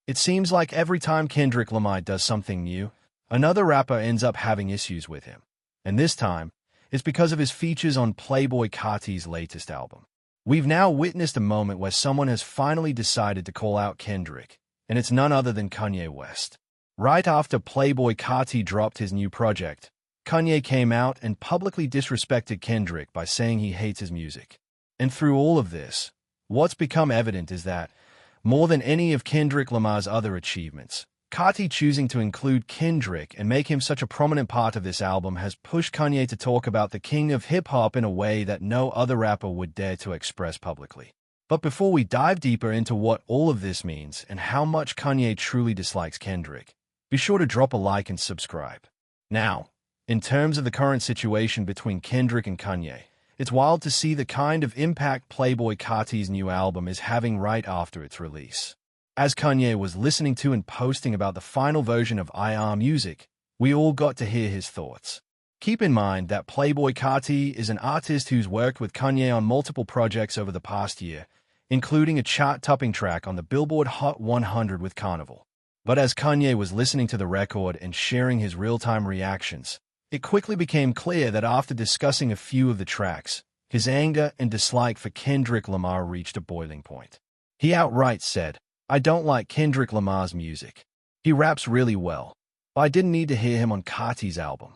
It seems like every time Kendrick Lamar does something new, another rapper ends up having issues with him. And this time, it's because of his features on Playboi Carti's latest album. We've now witnessed a moment where someone has finally decided to call out Kendrick, and it's none other than Kanye West. Right after Playboi Carti dropped his new project, Kanye came out and publicly disrespected Kendrick by saying he hates his music. And through all of this, what's become evident is that, more than any of Kendrick Lamar's other achievements, Carti choosing to include Kendrick and make him such a prominent part of this album has pushed Kanye to talk about the king of hip-hop in a way that no other rapper would dare to express publicly. But before we dive deeper into what all of this means and how much Kanye truly dislikes Kendrick, be sure to drop a like and subscribe. Now, in terms of the current situation between Kendrick and Kanye, it's wild to see the kind of impact Playboi Carti's new album is having right after its release. As Kanye was listening to and posting about the final version of IR Music, we all got to hear his thoughts. Keep in mind that Playboi Carti is an artist who's worked with Kanye on multiple projects over the past year, including a chart-topping track on the Billboard Hot 100 with Carnival. But as Kanye was listening to the record and sharing his real-time reactions, it quickly became clear that after discussing a few of the tracks, his anger and dislike for Kendrick Lamar reached a boiling point. He outright said, "I don't like Kendrick Lamar's music. He raps really well, but I didn't need to hear him on Carti's album."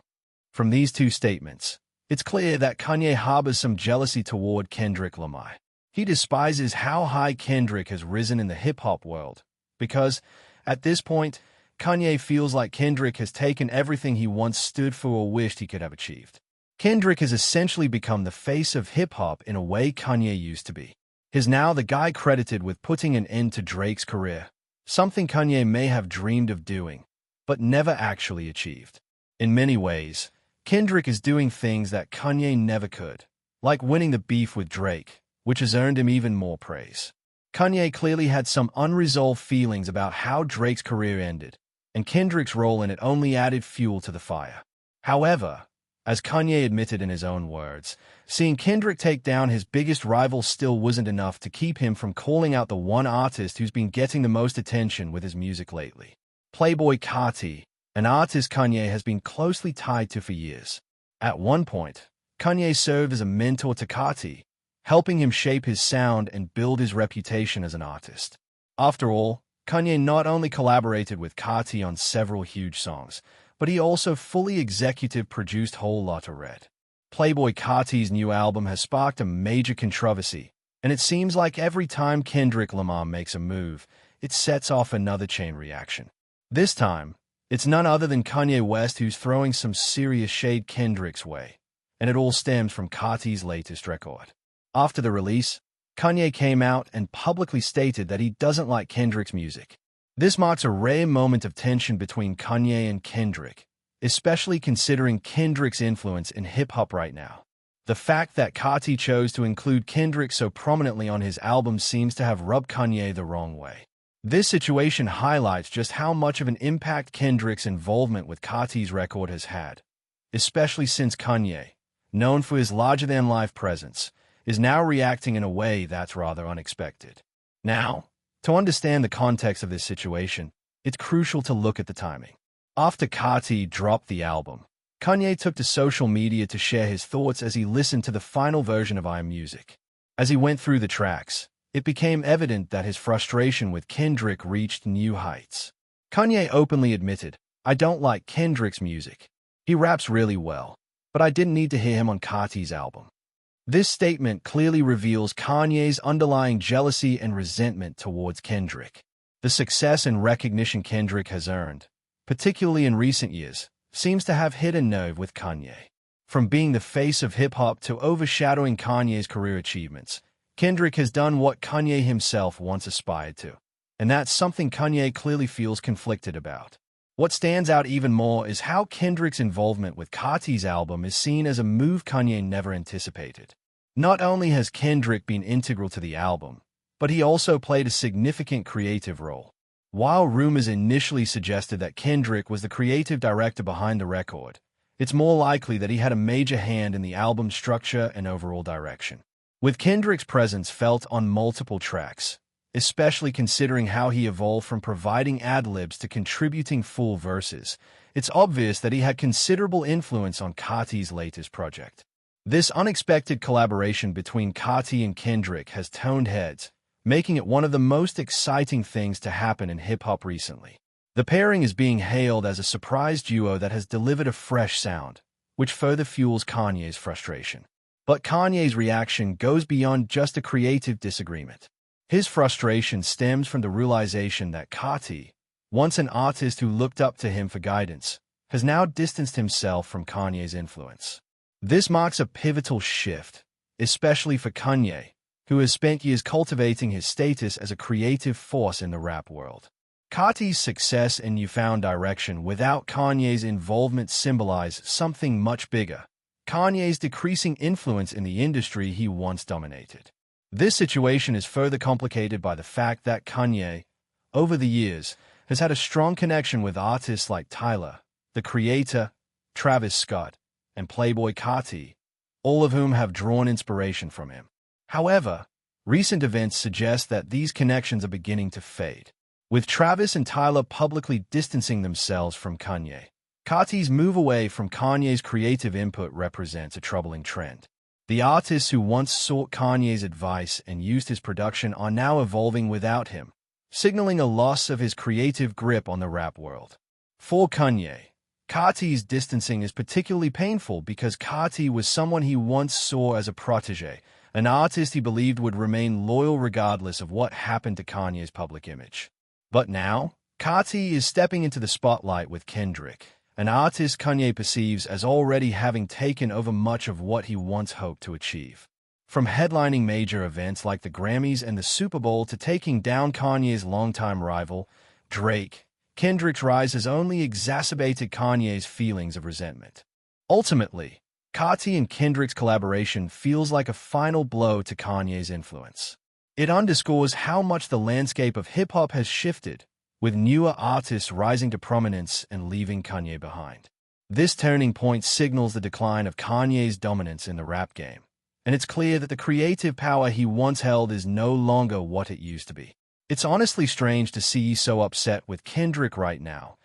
From these two statements, it's clear that Kanye harbors some jealousy toward Kendrick Lamar. He despises how high Kendrick has risen in the hip-hop world, because, at this point, Kanye feels like Kendrick has taken everything he once stood for or wished he could have achieved. Kendrick has essentially become the face of hip-hop in a way Kanye used to be. He's now the guy credited with putting an end to Drake's career, something Kanye may have dreamed of doing, but never actually achieved. In many ways, Kendrick is doing things that Kanye never could, like winning the beef with Drake, which has earned him even more praise. Kanye clearly had some unresolved feelings about how Drake's career ended, and Kendrick's role in it only added fuel to the fire. However, as Kanye admitted in his own words, seeing Kendrick take down his biggest rival still wasn't enough to keep him from calling out the one artist who's been getting the most attention with his music lately. Playboi Carti, an artist Kanye has been closely tied to for years. At one point, Kanye served as a mentor to Carti, helping him shape his sound and build his reputation as an artist. After all, Kanye not only collaborated with Carti on several huge songs, but he also fully executive-produced Whole Lotta Red. Playboi Carti's new album has sparked a major controversy, and it seems like every time Kendrick Lamar makes a move, it sets off another chain reaction. This time, it's none other than Kanye West who's throwing some serious shade Kendrick's way, and it all stems from Carti's latest record. After the release, Kanye came out and publicly stated that he doesn't like Kendrick's music. This marks a rare moment of tension between Kanye and Kendrick, especially considering Kendrick's influence in hip-hop right now. The fact that Carti chose to include Kendrick so prominently on his album seems to have rubbed Kanye the wrong way. This situation highlights just how much of an impact Kendrick's involvement with Carti's record has had, especially since Kanye, known for his larger-than-life presence, is now reacting in a way that's rather unexpected. Now, to understand the context of this situation, it's crucial to look at the timing. After Carti dropped the album, Kanye took to social media to share his thoughts as he listened to the final version of IR Music. As he went through the tracks, it became evident that his frustration with Kendrick reached new heights. Kanye openly admitted, "I don't like Kendrick's music. He raps really well, but I didn't need to hear him on Carti's album." This statement clearly reveals Kanye's underlying jealousy and resentment towards Kendrick. The success and recognition Kendrick has earned, particularly in recent years, seems to have hit a nerve with Kanye. From being the face of hip-hop to overshadowing Kanye's career achievements, Kendrick has done what Kanye himself once aspired to, and that's something Kanye clearly feels conflicted about. What stands out even more is how Kendrick's involvement with Carti's album is seen as a move Kanye never anticipated. Not only has Kendrick been integral to the album, but he also played a significant creative role. While rumors initially suggested that Kendrick was the creative director behind the record, it's more likely that he had a major hand in the album's structure and overall direction. With Kendrick's presence felt on multiple tracks, especially considering how he evolved from providing ad-libs to contributing full verses. It's obvious that he had considerable influence on Carti's latest project. This unexpected collaboration between Carti and Kendrick has toned heads, making it one of the most exciting things to happen in hip-hop recently. The pairing is being hailed as a surprise duo that has delivered a fresh sound, which further fuels Kanye's frustration. But Kanye's reaction goes beyond just a creative disagreement. His frustration stems from the realization that Carti, once an artist who looked up to him for guidance, has now distanced himself from Kanye's influence. This marks a pivotal shift, especially for Kanye, who has spent years cultivating his status as a creative force in the rap world. Carti's success and newfound direction without Kanye's involvement symbolize something much bigger: Kanye's decreasing influence in the industry he once dominated. This situation is further complicated by the fact that Kanye, over the years, has had a strong connection with artists like Tyler, the Creator, Travis Scott, and Playboi Carti, all of whom have drawn inspiration from him. However, recent events suggest that these connections are beginning to fade. With Travis and Tyler publicly distancing themselves from Kanye, Carti's move away from Kanye's creative input represents a troubling trend. The artists who once sought Kanye's advice and used his production are now evolving without him, signaling a loss of his creative grip on the rap world. For Kanye, Carti's distancing is particularly painful because Carti was someone he once saw as a protege, an artist he believed would remain loyal regardless of what happened to Kanye's public image. But now, Carti is stepping into the spotlight with Kendrick, an artist Kanye perceives as already having taken over much of what he once hoped to achieve. From headlining major events like the Grammys and the Super Bowl to taking down Kanye's longtime rival, Drake, Kendrick's rise has only exacerbated Kanye's feelings of resentment. Ultimately, Carti and Kendrick's collaboration feels like a final blow to Kanye's influence. It underscores how much the landscape of hip-hop has shifted, with newer artists rising to prominence and leaving Kanye behind. This turning point signals the decline of Kanye's dominance in the rap game, and it's clear that the creative power he once held is no longer what it used to be. It's honestly strange to see you so upset with Kendrick right now,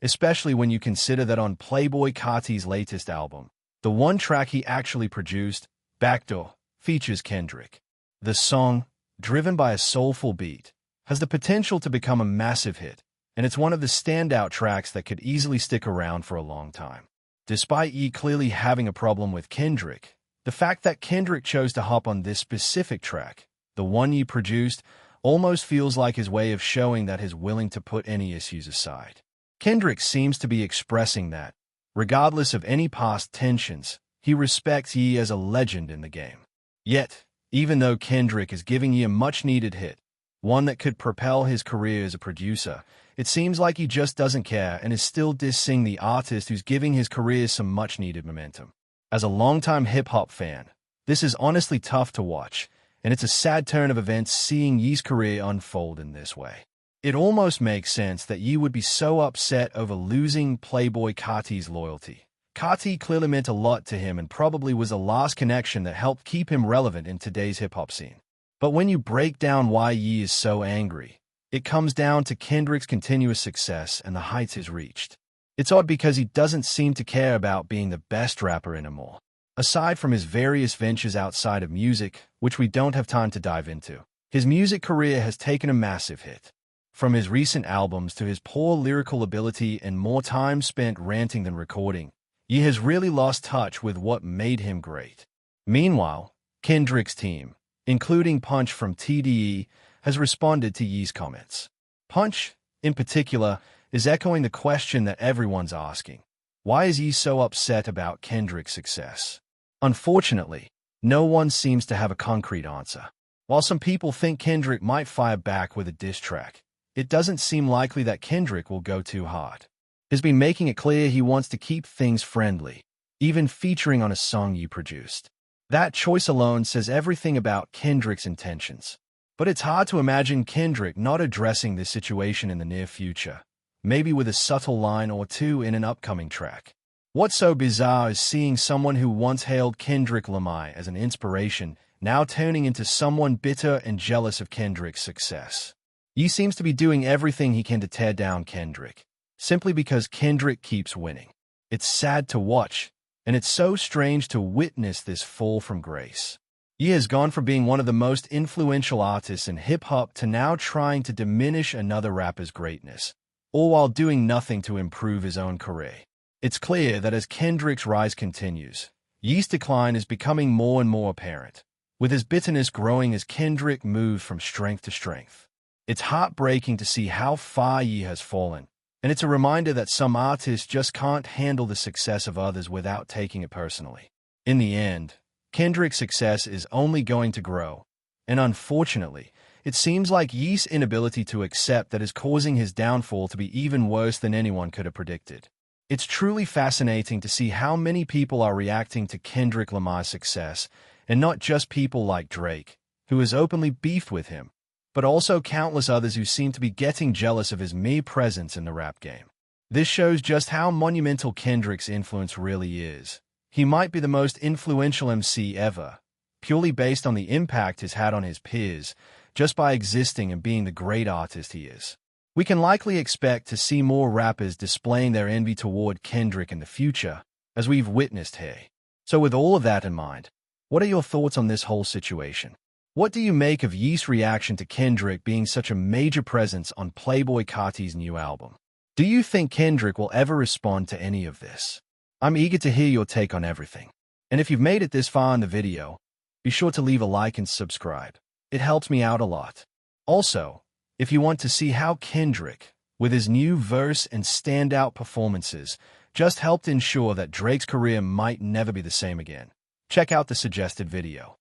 especially when you consider that on Playboi Carti's latest album, the one track he actually produced, Backdoor, features Kendrick. The song, driven by a soulful beat, has the potential to become a massive hit, and it's one of the standout tracks that could easily stick around for a long time. Despite Ye clearly having a problem with Kendrick, the fact that Kendrick chose to hop on this specific track, the one Ye produced, almost feels like his way of showing that he's willing to put any issues aside. Kendrick seems to be expressing that, regardless of any past tensions, he respects Ye as a legend in the game. Yet, even though Kendrick is giving Ye a much-needed hit, one that could propel his career as a producer, it seems like he just doesn't care and is still dissing the artist who's giving his career some much-needed momentum. As a longtime hip-hop fan, this is honestly tough to watch, and it's a sad turn of events seeing Ye's career unfold in this way. It almost makes sense that Ye would be so upset over losing Playboi Carti's loyalty. Carti clearly meant a lot to him and probably was the last connection that helped keep him relevant in today's hip-hop scene. But when you break down why Ye is so angry, it comes down to Kendrick's continuous success and the heights he's reached. It's odd because he doesn't seem to care about being the best rapper anymore. Aside from his various ventures outside of music, which we don't have time to dive into, his music career has taken a massive hit. From his recent albums to his poor lyrical ability and more time spent ranting than recording, Ye has really lost touch with what made him great. Meanwhile, Kendrick's team, including Punch from TDE, has responded to Ye's comments. Punch, in particular, is echoing the question that everyone's asking. Why is Ye so upset about Kendrick's success? Unfortunately, no one seems to have a concrete answer. While some people think Kendrick might fire back with a diss track, it doesn't seem likely that Kendrick will go too hard. He's been making it clear he wants to keep things friendly, even featuring on a song Ye produced. That choice alone says everything about Kendrick's intentions. But it's hard to imagine Kendrick not addressing this situation in the near future, maybe with a subtle line or two in an upcoming track. What's so bizarre is seeing someone who once hailed Kendrick Lamar as an inspiration now turning into someone bitter and jealous of Kendrick's success. Ye seems to be doing everything he can to tear down Kendrick, simply because Kendrick keeps winning. It's sad to watch, and it's so strange to witness this fall from grace. Ye has gone from being one of the most influential artists in hip-hop to now trying to diminish another rapper's greatness, all while doing nothing to improve his own career. It's clear that as Kendrick's rise continues, Ye's decline is becoming more and more apparent, with his bitterness growing as Kendrick moves from strength to strength. It's heartbreaking to see how far Ye has fallen, and it's a reminder that some artists just can't handle the success of others without taking it personally. In the end, Kendrick's success is only going to grow, and unfortunately, it seems like Ye's inability to accept that is causing his downfall to be even worse than anyone could have predicted. It's truly fascinating to see how many people are reacting to Kendrick Lamar's success, and not just people like Drake, who has openly beefed with him, but also countless others who seem to be getting jealous of his mere presence in the rap game. This shows just how monumental Kendrick's influence really is. He might be the most influential MC ever, purely based on the impact he's had on his peers, just by existing and being the great artist he is. We can likely expect to see more rappers displaying their envy toward Kendrick in the future, as we've witnessed here. So with all of that in mind, what are your thoughts on this whole situation? What do you make of Ye's reaction to Kendrick being such a major presence on Playboi Carti's new album? Do you think Kendrick will ever respond to any of this? I'm eager to hear your take on everything. And if you've made it this far in the video, be sure to leave a like and subscribe. It helps me out a lot. Also, if you want to see how Kendrick, with his new verse and standout performances, just helped ensure that Drake's career might never be the same again, check out the suggested video.